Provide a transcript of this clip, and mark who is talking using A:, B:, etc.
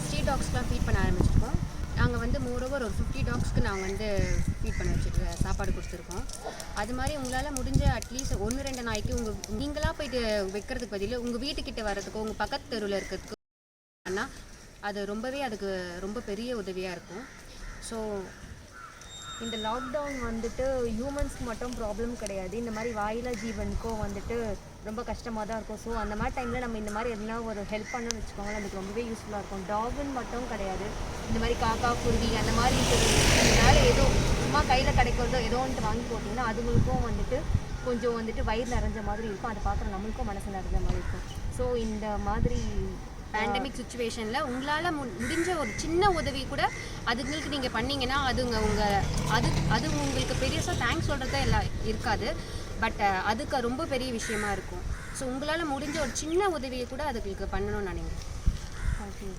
A: Street டாக்ஸ்க்குலாம் feet பண்ண ஆரம்பிச்சிருக்கோம். நாங்கள் வந்து மோரோவர் ஒரு 50 டாக்ஸ்க்கு நாங்கள் வந்து ஃபீட் பண்ண வச்சுருக்கோம், சாப்பாடு கொடுத்துருக்கோம். அது மாதிரி உங்களால் முடிஞ்ச அட்லீஸ்ட் 1-2 நாய்க்கு நீங்களாக போயிட்டு வைக்கிறதுக்கு பதில் உங்கள் வீட்டுக்கிட்ட வர்றதுக்கோ உங்கள் பக்கத்து தெருவில் இருக்கிறதுக்கோ ஆனால் அது அதுக்கு ரொம்ப பெரிய உதவியாக இருக்கும். ஸோ
B: இந்த லாக்டவுன் வந்துட்டு ஹியூமன்ஸ்க்கு மட்டும் ப்ராப்ளம் கிடையாது, இந்த மாதிரி வாயிலா ஜீவனுக்கும் வந்துட்டு ரொம்ப கஷ்டமாக தான் இருக்கும். ஸோ அந்த மாதிரி டைமில் நம்ம இந்த மாதிரி எதுனா ஒரு ஹெல்ப் பண்ணணும்னு வச்சுக்கோங்களேன், அதுக்கு ரொம்பவே யூஸ்ஃபுல்லாக இருக்கும். டாகுன்னு மட்டும் கிடையாது, இந்த மாதிரி காக்கா குருவி அந்த மாதிரி இருக்கிறதுனால ஏதோ சும்மா கையில் கிடைக்கிறதோ ஏதோ வந்துட்டு வாங்கி போட்டிங்கன்னா அதுங்களுக்கும் வந்துட்டு கொஞ்சம் வந்துட்டு வயிறு நிறைஞ்ச மாதிரி இருக்கும், அதை பார்க்குற நம்மளுக்கும் மனசு நிறைஞ்ச மாதிரி இருக்கும். ஸோ இந்த மாதிரி
A: பேண்டமிக் சுச்சுவேஷனில் உங்களால் முடிஞ்ச ஒரு சின்ன உதவி கூட அதுங்களுக்கு நீங்கள் பண்ணிங்கன்னா அது உங்களுக்கு பெருசாக தேங்க்ஸ் சொல்கிறதா எல்லாம் இருக்காது, பட் அதுக்கு ரொம்ப பெரிய விஷயமா இருக்கும். ஸோ உங்களால் முடிஞ்ச ஒரு சின்ன உதவியை கூட அதுங்களுக்கு பண்ணணும்னு நினைக்கிறேன்.
B: தேங்க்யூ.